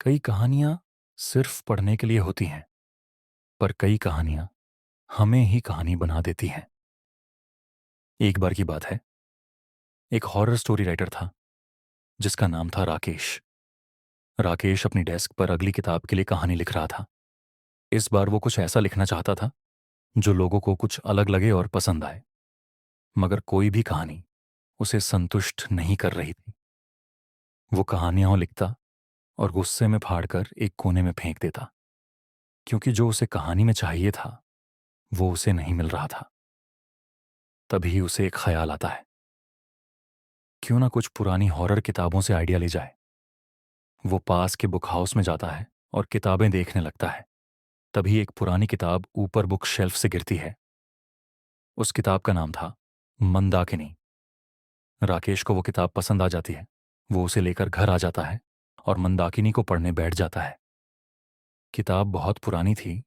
कई कहानियां सिर्फ पढ़ने के लिए होती हैं, पर कई कहानियां हमें ही कहानी बना देती हैं। एक बार की बात है, एक हॉरर स्टोरी राइटर था जिसका नाम था राकेश। राकेश अपनी डेस्क पर अगली किताब के लिए कहानी लिख रहा था। इस बार वो कुछ ऐसा लिखना चाहता था जो लोगों को कुछ अलग लगे और पसंद आए, मगर कोई भी कहानी उसे संतुष्ट नहीं कर रही थी। वो कहानियां लिखता और गुस्से में फाड़कर एक कोने में फेंक देता, क्योंकि जो उसे कहानी में चाहिए था वो उसे नहीं मिल रहा था। तभी उसे एक ख्याल आता है, क्यों ना कुछ पुरानी हॉरर किताबों से आइडिया ले जाए। वो पास के बुक हाउस में जाता है और किताबें देखने लगता है। तभी एक पुरानी किताब ऊपर बुक शेल्फ से गिरती है। उस किताब का नाम था मंदाकिनी। राकेश को वो किताब पसंद आ जाती है। वो उसे लेकर घर आ जाता है और मंदाकिनी को पढ़ने बैठ जाता है। किताब बहुत पुरानी थी,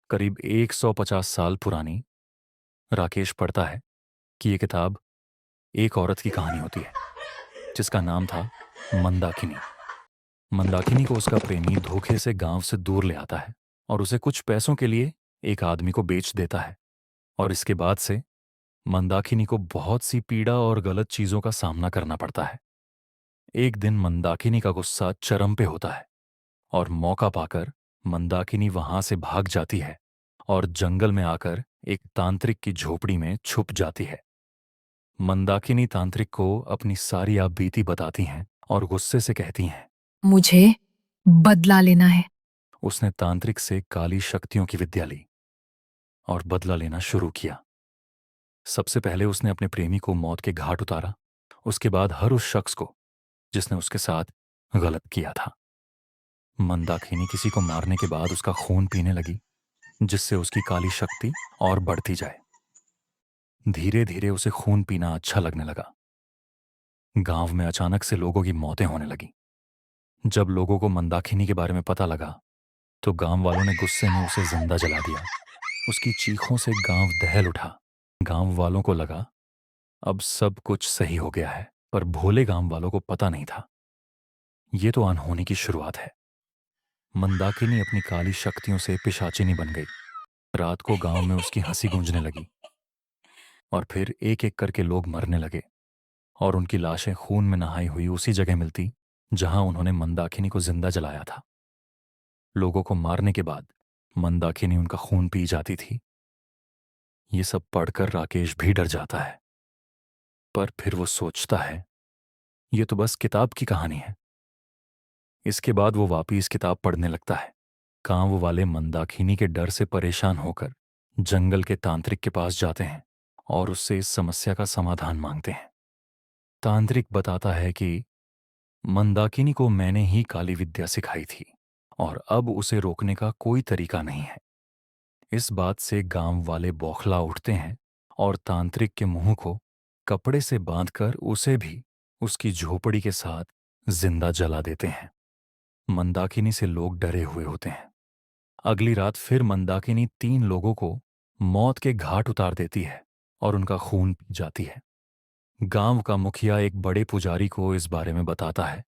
करीब 150 साल पुरानी। राकेश पढ़ता है कि ये किताब एक औरत की कहानी होती है जिसका नाम था मंदाकिनी। मंदाकिनी को उसका प्रेमी धोखे से गांव से दूर ले आता है और उसे कुछ पैसों के लिए एक आदमी को बेच देता है। और इसके बाद से मंदाकिनी को बहुत सी पीड़ा और गलत चीजों का सामना करना पड़ता है। एक दिन मंदाकिनी का गुस्सा चरम पे होता है और मौका पाकर मंदाकिनी वहां से भाग जाती है और जंगल में आकर एक तांत्रिक की झोपड़ी में छुप जाती है। मंदाकिनी तांत्रिक को अपनी सारी आप बीती बताती हैं और गुस्से से कहती हैं। मुझे बदला लेना है। उसने तांत्रिक से काली शक्तियों की विद्या ली और बदला लेना शुरू किया। सबसे पहले उसने अपने प्रेमी को मौत के घाट उतारा, उसके बाद हर उस शख्स को जिसने उसके साथ गलत किया था। मंदाकिनी किसी को मारने के बाद उसका खून पीने लगी, जिससे उसकी काली शक्ति और बढ़ती जाए। धीरे धीरे उसे खून पीना अच्छा लगने लगा। गांव में अचानक से लोगों की मौतें होने लगी। जब लोगों को मंदाकिनी के बारे में पता लगा तो गांव वालों ने गुस्से में उसे जिंदा जला दिया। उसकी चीखों से गांव दहल उठा। गांव वालों को लगा अब सब कुछ सही हो गया है, पर भोले गांव वालों को पता नहीं था ये तो अनहोनी की शुरुआत है। मंदाकिनी अपनी काली शक्तियों से पिशाचिनी बन गई। रात को गांव में उसकी हंसी गूंजने लगी और फिर एक एक करके लोग मरने लगे और उनकी लाशें खून में नहाई हुई उसी जगह मिलती जहां उन्होंने मंदाकिनी को जिंदा जलाया था। लोगों को मारने के बाद मंदाकिनी उनका खून पी जाती थी। ये सब पढ़कर राकेश भी डर जाता है, पर फिर वो सोचता है ये तो बस किताब की कहानी है। इसके बाद वो वापिस किताब पढ़ने लगता है। गांव वाले मंदाकिनी के डर से परेशान होकर जंगल के तांत्रिक के पास जाते हैं और उससे इस समस्या का समाधान मांगते हैं। तांत्रिक बताता है कि मंदाकिनी को मैंने ही काली विद्या सिखाई थी और अब उसे रोकने का कोई तरीका नहीं है। इस बात से गांव वाले बौखला उठते हैं और तांत्रिक के मुंह को कपड़े से बांधकर उसे भी उसकी झोपड़ी के साथ जिंदा जला देते हैं। मंदाकिनी से लोग डरे हुए होते हैं। अगली रात फिर मंदाकिनी 3 लोगों को मौत के घाट उतार देती है और उनका खून पी जाती है। गांव का मुखिया एक बड़े पुजारी को इस बारे में बताता है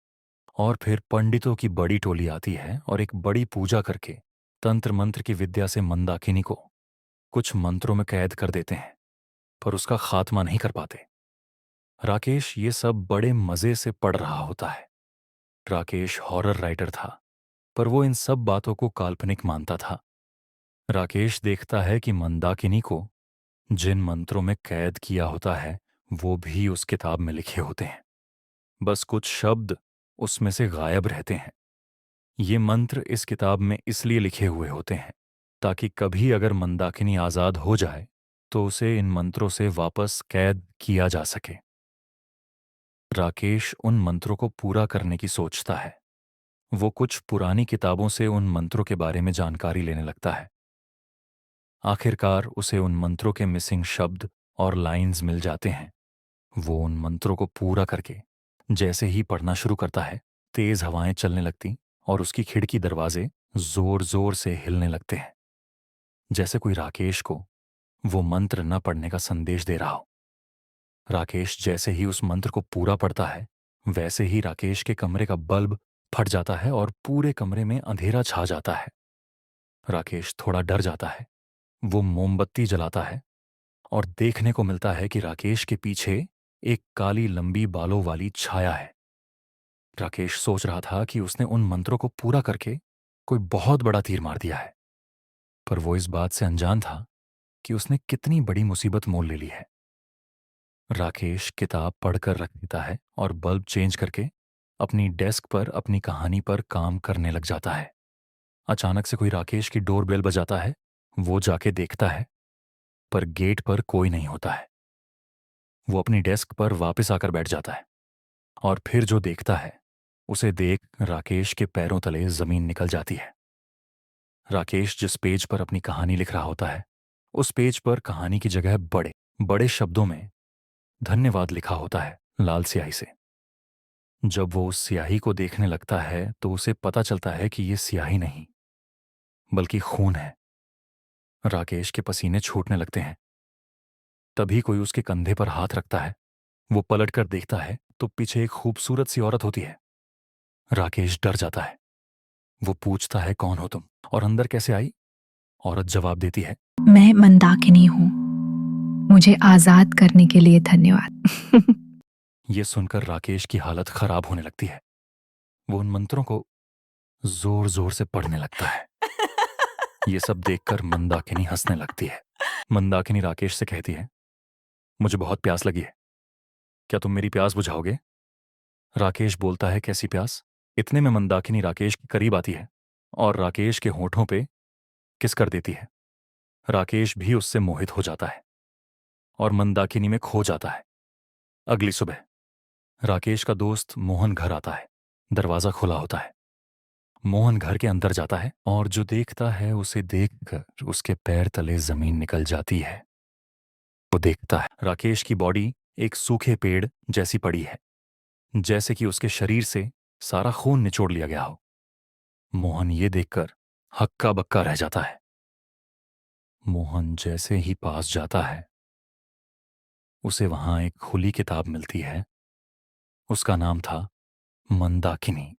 और फिर पंडितों की बड़ी टोली आती है और एक बड़ी पूजा करके तंत्र मंत्र की विद्या से मंदाकिनी को कुछ मंत्रों में कैद कर देते हैं, पर उसका खात्मा नहीं कर पाते। राकेश ये सब बड़े मजे से पढ़ रहा होता है। राकेश हॉरर राइटर था, पर वो इन सब बातों को काल्पनिक मानता था। राकेश देखता है कि मंदाकिनी को जिन मंत्रों में कैद किया होता है वो भी उस किताब में लिखे होते हैं, बस कुछ शब्द उसमें से गायब रहते हैं। ये मंत्र इस किताब में इसलिए लिखे हुए होते हैं ताकि कभी अगर मंदाकिनी आजाद हो जाए तो उसे इन मंत्रों से वापस कैद किया जा सके। राकेश उन मंत्रों को पूरा करने की सोचता है। वो कुछ पुरानी किताबों से उन मंत्रों के बारे में जानकारी लेने लगता है। आखिरकार उसे उन मंत्रों के मिसिंग शब्द और लाइंस मिल जाते हैं। वो उन मंत्रों को पूरा करके जैसे ही पढ़ना शुरू करता है, तेज हवाएं चलने लगती और उसकी खिड़की दरवाजे जोर जोर से हिलने लगते हैं, जैसे कोई राकेश को वो मंत्र न पढ़ने का संदेश दे रहा हो। राकेश जैसे ही उस मंत्र को पूरा पढ़ता है, वैसे ही राकेश के कमरे का बल्ब फट जाता है और पूरे कमरे में अंधेरा छा जाता है। राकेश थोड़ा डर जाता है। वो मोमबत्ती जलाता है और देखने को मिलता है कि राकेश के पीछे एक काली लंबी बालों वाली छाया है। राकेश सोच रहा था कि उसने उन मंत्रों को पूरा करके कोई बहुत बड़ा तीर मार दिया है, पर वो इस बात से अनजान था कि उसने कितनी बड़ी मुसीबत मोल ले ली है। राकेश किताब पढ़कर रख देता है और बल्ब चेंज करके अपनी डेस्क पर अपनी कहानी पर काम करने लग जाता है। अचानक से कोई राकेश की डोरबेल बजाता है। वो जाके देखता है, पर गेट पर कोई नहीं होता है। वो अपनी डेस्क पर वापस आकर बैठ जाता है और फिर जो देखता है उसे देख राकेश के पैरों तले जमीन निकल जाती है। राकेश जिस पेज पर अपनी कहानी लिख रहा होता है, उस पेज पर कहानी की जगह बड़े बड़े शब्दों में धन्यवाद लिखा होता है, लाल स्याही से। जब वो उस स्याही को देखने लगता है तो उसे पता चलता है कि ये स्याही नहीं बल्कि खून है। राकेश के पसीने छूटने लगते हैं। तभी कोई उसके कंधे पर हाथ रखता है। वो पलटकर देखता है तो पीछे एक खूबसूरत सी औरत होती है। राकेश डर जाता है। वो पूछता है, कौन हो तुम और अंदर कैसे आई? औरत जवाब देती है, मैं मंदाकिनी हूँ। मुझे आजाद करने के लिए धन्यवाद। ये सुनकर राकेश की हालत खराब होने लगती है। वो उन मंत्रों को जोर जोर से पढ़ने लगता है। ये सब देखकर मंदाकिनी हंसने लगती है। मंदाकिनी राकेश से कहती है, मुझे बहुत प्यास लगी है, क्या तुम मेरी प्यास बुझाओगे? राकेश बोलता है, कैसी प्यास? इतने में मंदाकिनी राकेश के करीब आती है और राकेश के होठों पे किस कर देती है। राकेश भी उससे मोहित हो जाता है और मंदाकिनी में खो जाता है। अगली सुबह राकेश का दोस्त मोहन घर आता है। दरवाजा खुला होता है। मोहन घर के अंदर जाता है और जो देखता है उसे देखकर उसके पैर तले जमीन निकल जाती है। वो देखता है राकेश की बॉडी एक सूखे पेड़ जैसी पड़ी है, जैसे कि उसके शरीर से सारा खून निचोड़ लिया गया हो। मोहन ये देखकर हक्का बक्का रह जाता है। मोहन जैसे ही पास जाता है उसे वहां एक खुली किताब मिलती है। उसका नाम था मंदाकिनी।